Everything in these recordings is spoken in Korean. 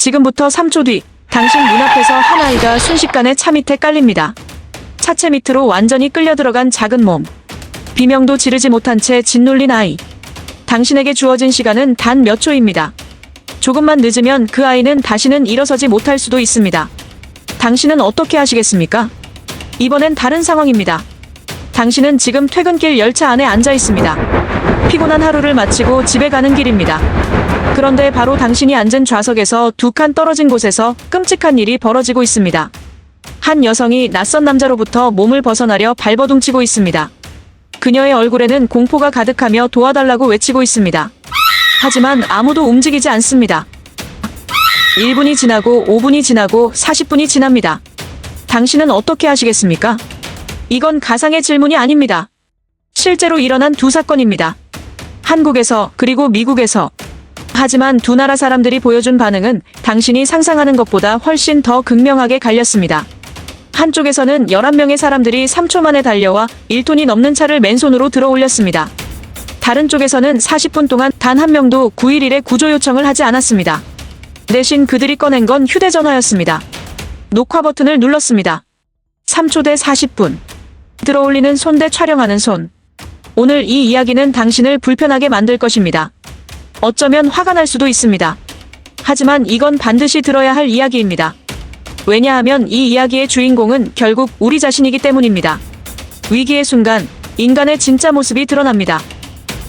지금부터 3초 뒤 당신 눈앞에서 한 아이가 순식간에 차 밑에 깔립니다. 차체 밑으로 완전히 끌려 들어간 작은 몸. 비명도 지르지 못한 채 짓눌린 아이. 당신에게 주어진 시간은 단 몇 초입니다. 조금만 늦으면 그 아이는 다시는 일어서지 못할 수도 있습니다. 당신은 어떻게 하시겠습니까? 이번엔 다른 상황입니다. 당신은 지금 퇴근길 열차 안에 앉아 있습니다. 피곤한 하루를 마치고 집에 가는 길입니다. 그런데 바로 당신이 앉은 좌석에서 2칸 떨어진 곳에서 끔찍한 일이 벌어지고 있습니다. 한 여성이 낯선 남자로부터 몸을 벗어나려 발버둥치고 있습니다. 그녀의 얼굴에는 공포가 가득하며 도와달라고 외치고 있습니다. 하지만 아무도 움직이지 않습니다. 1분이 지나고 5분이 지나고 40분이 지납니다. 당신은 어떻게 하시겠습니까? 이건 가상의 질문이 아닙니다. 실제로 일어난 두 사건입니다. 한국에서 그리고 미국에서. 하지만 두 나라 사람들이 보여준 반응은 당신이 상상하는 것보다 훨씬 더 극명하게 갈렸습니다. 한쪽에서는 11명의 사람들이 3초 만에 달려와 1톤이 넘는 차를 맨손으로 들어 올렸습니다. 다른 쪽에서는 40분 동안 단 한 명도 911에 구조 요청을 하지 않았습니다. 대신 그들이 꺼낸 건 휴대전화였습니다. 녹화 버튼을 눌렀습니다. 3초 대 40분. 들어올리는 손 대 촬영하는 손. 오늘 이 이야기는 당신을 불편하게 만들 것입니다. 어쩌면 화가 날 수도 있습니다. 하지만 이건 반드시 들어야 할 이야기입니다. 왜냐하면 이 이야기의 주인공은 결국 우리 자신이기 때문입니다. 위기의 순간, 인간의 진짜 모습이 드러납니다.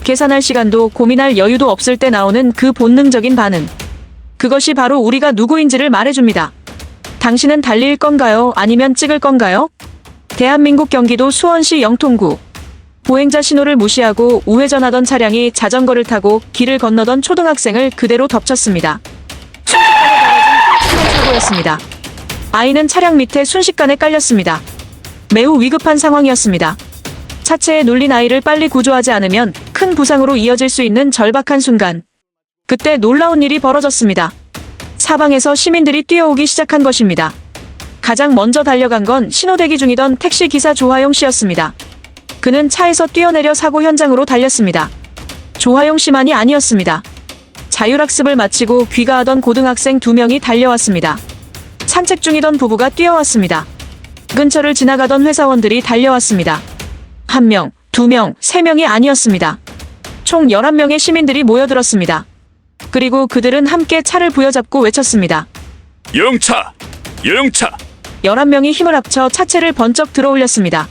계산할 시간도 고민할 여유도 없을 때 나오는 그 본능적인 반응. 그것이 바로 우리가 누구인지를 말해줍니다. 당신은 달릴 건가요? 아니면 찍을 건가요? 대한민국 경기도 수원시 영통구. 보행자 신호를 무시하고 우회전하던 차량이 자전거를 타고 길을 건너던 초등학생을 그대로 덮쳤습니다. 순식간에 벌어진 큰 사고였습니다. 아이는 차량 밑에 순식간에 깔렸습니다. 매우 위급한 상황이었습니다. 차체에 눌린 아이를 빨리 구조하지 않으면 큰 부상으로 이어질 수 있는 절박한 순간. 그때 놀라운 일이 벌어졌습니다. 사방에서 시민들이 뛰어오기 시작한 것입니다. 가장 먼저 달려간 건 신호대기 중이던 택시기사 조하용 씨였습니다. 그는 차에서 뛰어내려 사고 현장으로 달렸습니다. 조하용 씨만이 아니었습니다. 자율학습을 마치고 귀가하던 고등학생 2명이 달려왔습니다. 산책 중이던 부부가 뛰어왔습니다. 근처를 지나가던 회사원들이 달려왔습니다. 1명, 2명, 3명이 아니었습니다. 총 11명의 시민들이 모여들었습니다. 그리고 그들은 함께 차를 부여잡고 외쳤습니다. 영차! 영차! 11명이 힘을 합쳐 차체를 번쩍 들어 올렸습니다.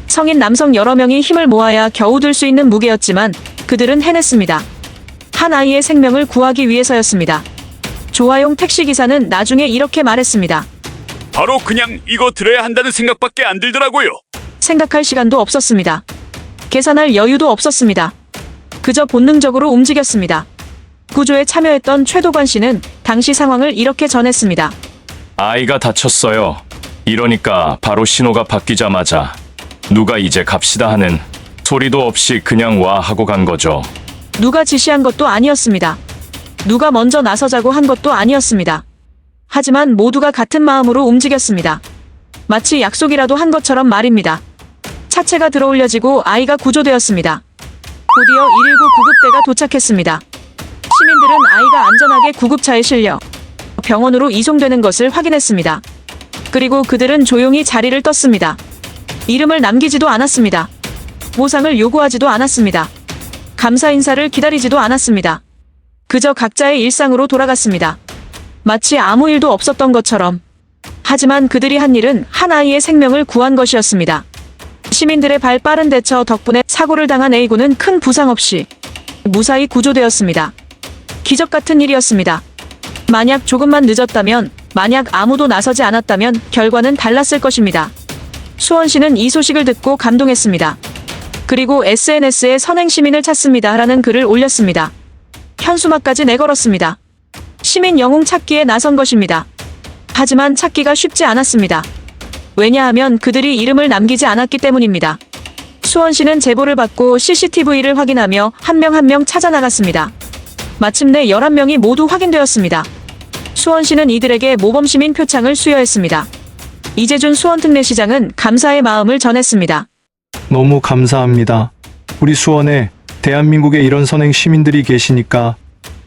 성인 남성 여러 명이 힘을 모아야 겨우 들 수 있는 무게였지만 그들은 해냈습니다. 한 아이의 생명을 구하기 위해서였습니다. 조하용 택시기사는 나중에 이렇게 말했습니다. 바로 그냥 이거 들어야 한다는 생각밖에 안 들더라고요. 생각할 시간도 없었습니다. 계산할 여유도 없었습니다. 그저 본능적으로 움직였습니다. 구조에 참여했던 최도관 씨는 당시 상황을 이렇게 전했습니다. 아이가 다쳤어요. 이러니까 바로 신호가 바뀌자마자 누가 이제 갑시다 하는 소리도 없이 그냥 와 하고 간 거죠. 누가 지시한 것도 아니었습니다. 누가 먼저 나서자고 한 것도 아니었습니다. 하지만 모두가 같은 마음으로 움직였습니다. 마치 약속이라도 한 것처럼 말입니다. 차체가 들어올려지고 아이가 구조되었습니다. 곧이어 119 구급대가 도착했습니다. 시민들은 아이가 안전하게 구급차에 실려 병원으로 이송되는 것을 확인했습니다. 그리고 그들은 조용히 자리를 떴습니다. 이름을 남기지도 않았습니다. 보상을 요구하지도 않았습니다. 감사 인사를 기다리지도 않았습니다. 그저 각자의 일상으로 돌아갔습니다. 마치 아무 일도 없었던 것처럼. 하지만 그들이 한 일은 한 아이의 생명을 구한 것이었습니다. 시민들의 발 빠른 대처 덕분에 사고를 당한 A군은 큰 부상 없이 무사히 구조되었습니다. 기적 같은 일이었습니다. 만약 조금만 늦었다면, 만약 아무도 나서지 않았다면 결과는 달랐을 것입니다. 수원시는 이 소식을 듣고 감동했습니다. 그리고 SNS에 선행 시민을 찾습니다 라는 글을 올렸습니다. 현수막까지 내걸었습니다. 시민 영웅 찾기에 나선 것입니다. 하지만 찾기가 쉽지 않았습니다. 왜냐하면 그들이 이름을 남기지 않았기 때문입니다. 수원시는 제보를 받고 CCTV를 확인하며 한 명 한 명 찾아 나갔습니다. 마침내 11명이 모두 확인되었습니다. 수원시는 이들에게 모범시민 표창을 수여했습니다. 이재준 수원특례시장은 감사의 마음을 전했습니다. 너무 감사합니다. 우리 수원에 대한민국에 이런 선행 시민들이 계시니까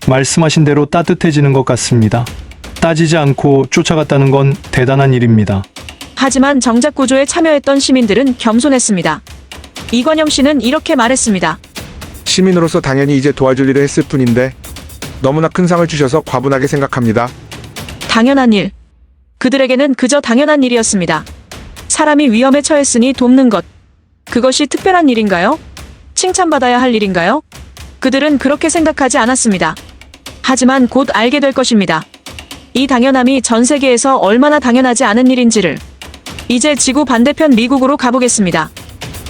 말씀하신 대로 따뜻해지는 것 같습니다. 따지지 않고 쫓아갔다는 건 대단한 일입니다. 하지만 정작 구조에 참여했던 시민들은 겸손했습니다. 이관영 씨는 이렇게 말했습니다. 시민으로서 당연히 이제 도와줄 일을 했을 뿐인데 너무나 큰 상을 주셔서 과분하게 생각합니다. 당연한 일. 그들에게는 그저 당연한 일이었습니다. 사람이 위험에 처했으니 돕는 것. 그것이 특별한 일인가요? 칭찬받아야 할 일인가요? 그들은 그렇게 생각하지 않았습니다. 하지만 곧 알게 될 것입니다. 이 당연함이 전 세계에서 얼마나 당연하지 않은 일인지를. 이제 지구 반대편 미국으로 가보겠습니다.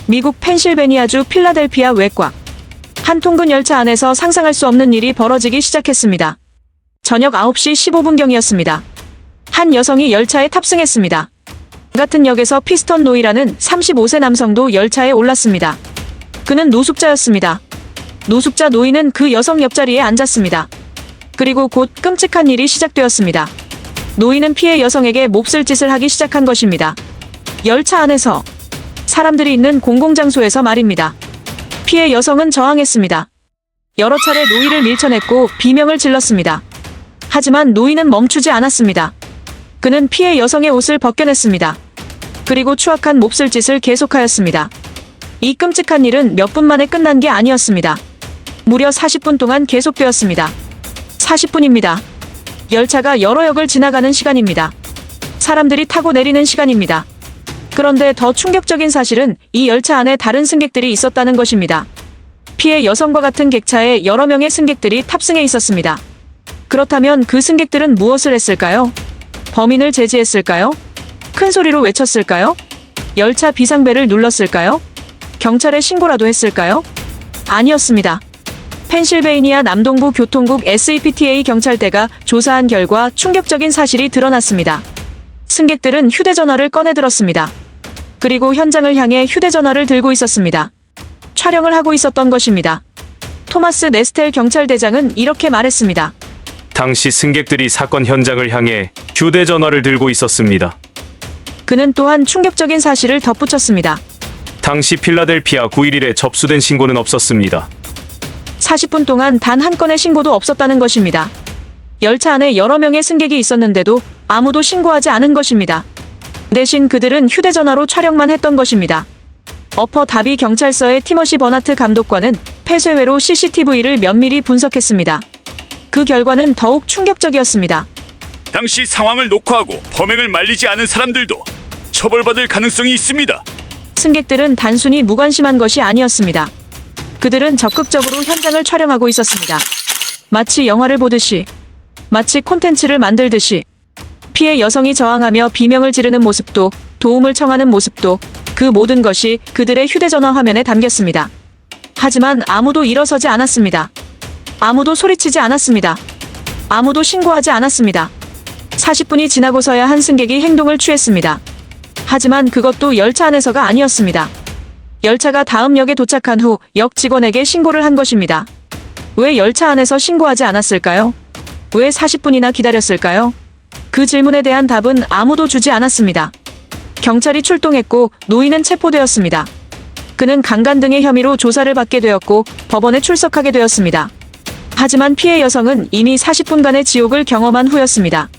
미국 펜실베니아주 필라델피아 외곽. 한 통근 열차 안에서 상상할 수 없는 일이 벌어지기 시작했습니다. 저녁 9시 15분경이었습니다. 한 여성이 열차에 탑승했습니다. 같은 역에서 피스턴 노이라는 35세 남성도 열차에 올랐습니다. 그는 노숙자였습니다. 노숙자 노이는 그 여성 옆자리에 앉았습니다. 그리고 곧 끔찍한 일이 시작되었습니다. 노이는 피해 여성에게 몹쓸 짓을 하기 시작한 것입니다. 열차 안에서, 사람들이 있는 공공장소에서 말입니다. 피해 여성은 저항했습니다. 여러 차례 노이를 밀쳐냈고 비명을 질렀습니다. 하지만 노이는 멈추지 않았습니다. 그는 피해 여성의 옷을 벗겨냈습니다. 그리고 추악한 몹쓸 짓을 계속하였습니다. 이 끔찍한 일은 몇 분 만에 끝난 게 아니었습니다. 무려 40분 동안 계속되었습니다. 40분입니다. 열차가 여러 역을 지나가는 시간입니다. 사람들이 타고 내리는 시간입니다. 그런데 더 충격적인 사실은 이 열차 안에 다른 승객들이 있었다는 것입니다. 피해 여성과 같은 객차에 여러 명의 승객들이 탑승해 있었습니다. 그렇다면 그 승객들은 무엇을 했을까요? 범인을 제지했을까요? 큰 소리로 외쳤을까요? 열차 비상벨을 눌렀을까요? 경찰에 신고라도 했을까요? 아니었습니다. 펜실베이니아 남동부 교통국 SEPTA 경찰대가 조사한 결과 충격적인 사실이 드러났습니다. 승객들은 휴대전화를 꺼내들었습니다. 그리고 현장을 향해 휴대전화를 들고 있었습니다. 촬영을 하고 있었던 것입니다. 토마스 네스텔 경찰대장은 이렇게 말했습니다. 당시 승객들이 사건 현장을 향해 휴대전화를 들고 있었습니다. 그는 또한 충격적인 사실을 덧붙였습니다. 당시 필라델피아 911에 접수된 신고는 없었습니다. 40분 동안 단 한 건의 신고도 없었다는 것입니다. 열차 안에 여러 명의 승객이 있었는데도 아무도 신고하지 않은 것입니다. 대신 그들은 휴대전화로 촬영만 했던 것입니다. 어퍼 다비 경찰서의 티머시 버나트 감독관은 폐쇄회로 CCTV를 면밀히 분석했습니다. 그 결과는 더욱 충격적이었습니다. 당시 상황을 녹화하고 범행을 말리지 않은 사람들도 처벌받을 가능성이 있습니다. 승객들은 단순히 무관심한 것이 아니었습니다. 그들은 적극적으로 현장을 촬영하고 있었습니다. 마치 영화를 보듯이, 마치 콘텐츠를 만들듯이. 피해 여성이 저항하며 비명을 지르는 모습도, 도움을 청하는 모습도, 그 모든 것이 그들의 휴대전화 화면에 담겼습니다. 하지만 아무도 일어서지 않았습니다. 아무도 소리치지 않았습니다. 아무도 신고하지 않았습니다. 40분이 지나고서야 한 승객이 행동을 취했습니다. 하지만 그것도 열차 안에서가 아니었습니다. 열차가 다음 역에 도착한 후 역 직원에게 신고를 한 것입니다. 왜 열차 안에서 신고하지 않았을까요? 왜 40분이나 기다렸을까요? 그 질문에 대한 답은 아무도 주지 않았습니다. 경찰이 출동했고 노인은 체포되었습니다. 그는 강간 등의 혐의로 조사를 받게 되었고 법원에 출석하게 되었습니다. 하지만 피해 여성은 이미 40분간의 지옥을 경험한 후였습니다.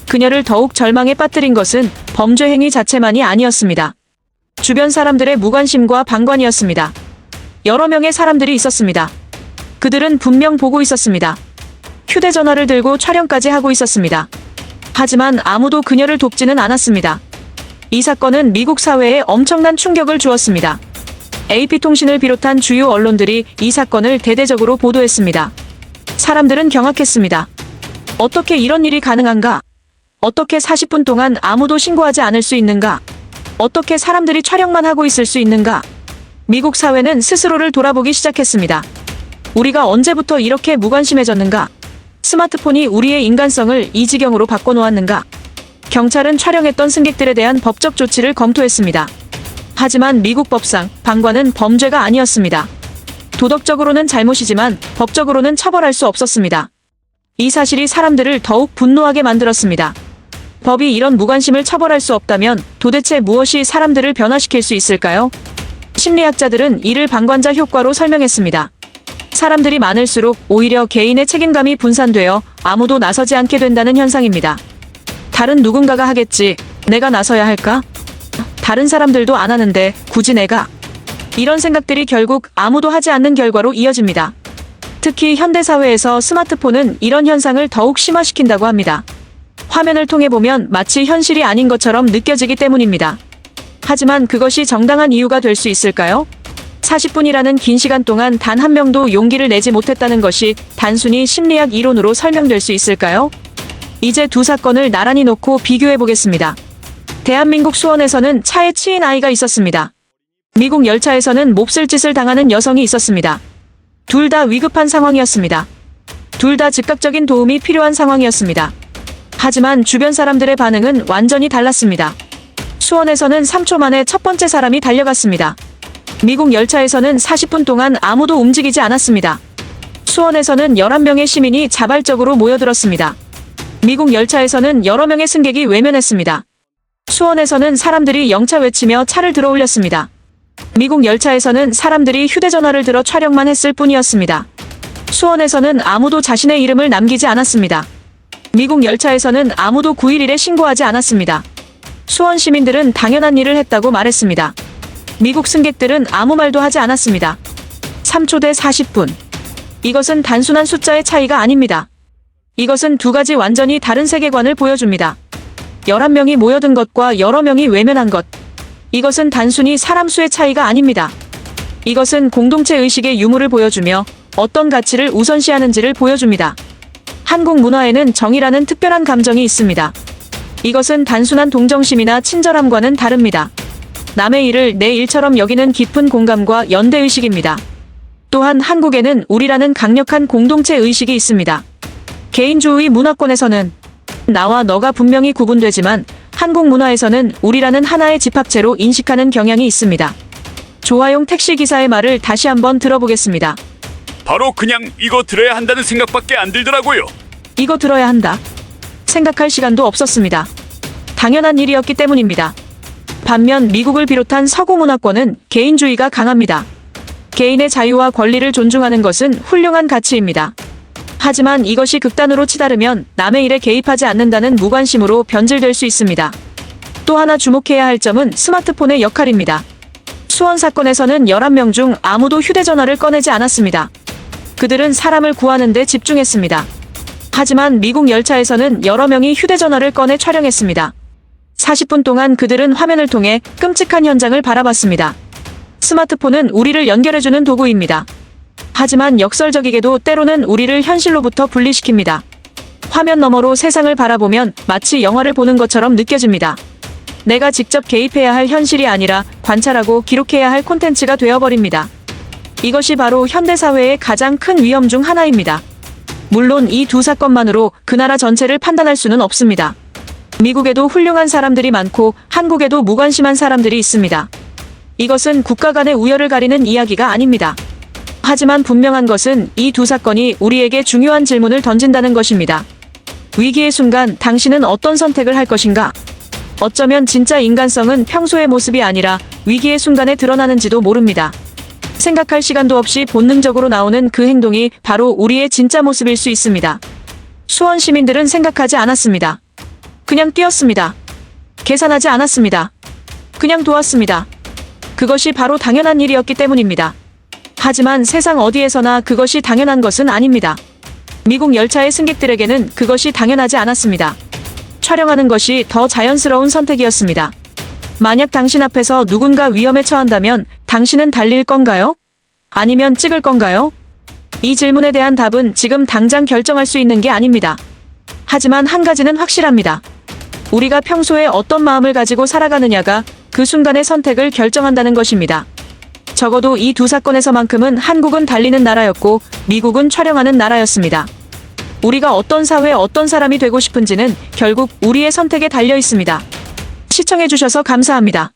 그녀를 더욱 절망에 빠뜨린 것은 범죄 행위 자체만이 아니었습니다. 주변 사람들의 무관심과 방관이었습니다. 여러 명의 사람들이 있었습니다. 그들은 분명 보고 있었습니다. 휴대전화를 들고 촬영까지 하고 있었습니다. 하지만 아무도 그녀를 돕지는 않았습니다. 이 사건은 미국 사회에 엄청난 충격을 주었습니다. AP통신을 비롯한 주요 언론들이 이 사건을 대대적으로 보도했습니다. 사람들은 경악했습니다. 어떻게 이런 일이 가능한가? 어떻게 40분 동안 아무도 신고하지 않을 수 있는가? 어떻게 사람들이 촬영만 하고 있을 수 있는가? 미국 사회는 스스로를 돌아보기 시작했습니다. 우리가 언제부터 이렇게 무관심해졌는가? 스마트폰이 우리의 인간성을 이 지경으로 바꿔놓았는가? 경찰은 촬영했던 승객들에 대한 법적 조치를 검토했습니다. 하지만 미국 법상 방관은 범죄가 아니었습니다. 도덕적으로는 잘못이지만 법적으로는 처벌할 수 없었습니다. 이 사실이 사람들을 더욱 분노하게 만들었습니다. 법이 이런 무관심을 처벌할 수 없다면 도대체 무엇이 사람들을 변화시킬 수 있을까요? 심리학자들은 이를 방관자 효과로 설명했습니다. 사람들이 많을수록 오히려 개인의 책임감이 분산되어 아무도 나서지 않게 된다는 현상입니다. 다른 누군가가 하겠지. 내가 나서야 할까? 다른 사람들도 안 하는데 굳이 내가? 이런 생각들이 결국 아무도 하지 않는 결과로 이어집니다. 특히 현대사회에서 스마트폰은 이런 현상을 더욱 심화시킨다고 합니다. 화면을 통해 보면 마치 현실이 아닌 것처럼 느껴지기 때문입니다. 하지만 그것이 정당한 이유가 될 수 있을까요? 40분이라는 긴 시간 동안 단 한 명도 용기를 내지 못했다는 것이 단순히 심리학 이론으로 설명될 수 있을까요? 이제 두 사건을 나란히 놓고 비교해 보겠습니다. 대한민국 수원에서는 차에 치인 아이가 있었습니다. 미국 열차에서는 몹쓸 짓을 당하는 여성이 있었습니다. 둘 다 위급한 상황이었습니다. 둘 다 즉각적인 도움이 필요한 상황이었습니다. 하지만 주변 사람들의 반응은 완전히 달랐습니다. 수원에서는 3초 만에 첫 번째 사람이 달려갔습니다. 미국 열차에서는 40분 동안 아무도 움직이지 않았습니다. 수원에서는 11명의 시민이 자발적으로 모여들었습니다. 미국 열차에서는 여러 명의 승객이 외면했습니다. 수원에서는 사람들이 영차 외치며 차를 들어 올렸습니다. 미국 열차에서는 사람들이 휴대전화를 들어 촬영만 했을 뿐이었습니다. 수원에서는 아무도 자신의 이름을 남기지 않았습니다. 미국 열차에서는 아무도 911에 신고하지 않았습니다. 수원 시민들은 당연한 일을 했다고 말했습니다. 미국 승객들은 아무 말도 하지 않았습니다. 3초 대 40분. 이것은 단순한 숫자의 차이가 아닙니다. 이것은 두 가지 완전히 다른 세계관을 보여줍니다. 11명이 모여든 것과 여러 명이 외면한 것. 이것은 단순히 사람 수의 차이가 아닙니다. 이것은 공동체 의식의 유무를 보여주며 어떤 가치를 우선시하는지를 보여줍니다. 한국 문화에는 정이라는 특별한 감정이 있습니다. 이것은 단순한 동정심이나 친절함과는 다릅니다. 남의 일을 내 일처럼 여기는 깊은 공감과 연대의식입니다. 또한 한국에는 우리라는 강력한 공동체 의식이 있습니다. 개인주의 문화권에서는 나와 너가 분명히 구분되지만 한국 문화에서는 우리라는 하나의 집합체로 인식하는 경향이 있습니다. 조화용 택시기사의 말을 다시 한번 들어보겠습니다. 바로 그냥 이거 들어야 한다는 생각밖에 안 들더라고요. 이거 들어야 한다. 생각할 시간도 없었습니다. 당연한 일이었기 때문입니다. 반면 미국을 비롯한 서구 문화권은 개인주의가 강합니다. 개인의 자유와 권리를 존중하는 것은 훌륭한 가치입니다. 하지만 이것이 극단으로 치달으면 남의 일에 개입하지 않는다는 무관심으로 변질될 수 있습니다. 또 하나 주목해야 할 점은 스마트폰의 역할입니다. 수원 사건에서는 11명 중 아무도 휴대전화를 꺼내지 않았습니다. 그들은 사람을 구하는 데 집중했습니다. 하지만 미국 열차에서는 여러 명이 휴대전화를 꺼내 촬영했습니다. 40분 동안 그들은 화면을 통해 끔찍한 현장을 바라봤습니다. 스마트폰은 우리를 연결해주는 도구입니다. 하지만 역설적이게도 때로는 우리를 현실로부터 분리시킵니다. 화면 너머로 세상을 바라보면 마치 영화를 보는 것처럼 느껴집니다. 내가 직접 개입해야 할 현실이 아니라 관찰하고 기록해야 할 콘텐츠가 되어버립니다. 이것이 바로 현대사회의 가장 큰 위험 중 하나입니다. 물론 이 두 사건만으로 그 나라 전체를 판단할 수는 없습니다. 미국에도 훌륭한 사람들이 많고 한국에도 무관심한 사람들이 있습니다. 이것은 국가 간의 우열을 가리는 이야기가 아닙니다. 하지만 분명한 것은 이 두 사건이 우리에게 중요한 질문을 던진다는 것입니다. 위기의 순간 당신은 어떤 선택을 할 것인가? 어쩌면 진짜 인간성은 평소의 모습이 아니라 위기의 순간에 드러나는지도 모릅니다. 생각할 시간도 없이 본능적으로 나오는 그 행동이 바로 우리의 진짜 모습일 수 있습니다. 수원 시민들은 생각하지 않았습니다. 그냥 뛰었습니다. 계산하지 않았습니다. 그냥 도왔습니다. 그것이 바로 당연한 일이었기 때문입니다. 하지만 세상 어디에서나 그것이 당연한 것은 아닙니다. 미국 열차의 승객들에게는 그것이 당연하지 않았습니다. 촬영하는 것이 더 자연스러운 선택이었습니다. 만약 당신 앞에서 누군가 위험에 처한다면 당신은 달릴 건가요? 아니면 찍을 건가요? 이 질문에 대한 답은 지금 당장 결정할 수 있는 게 아닙니다. 하지만 한 가지는 확실합니다. 우리가 평소에 어떤 마음을 가지고 살아가느냐가 그 순간의 선택을 결정한다는 것입니다. 적어도 이 두 사건에서만큼은 한국은 달리는 나라였고 미국은 촬영하는 나라였습니다. 우리가 어떤 사회, 어떤 사람이 되고 싶은지는 결국 우리의 선택에 달려 있습니다. 시청해주셔서 감사합니다.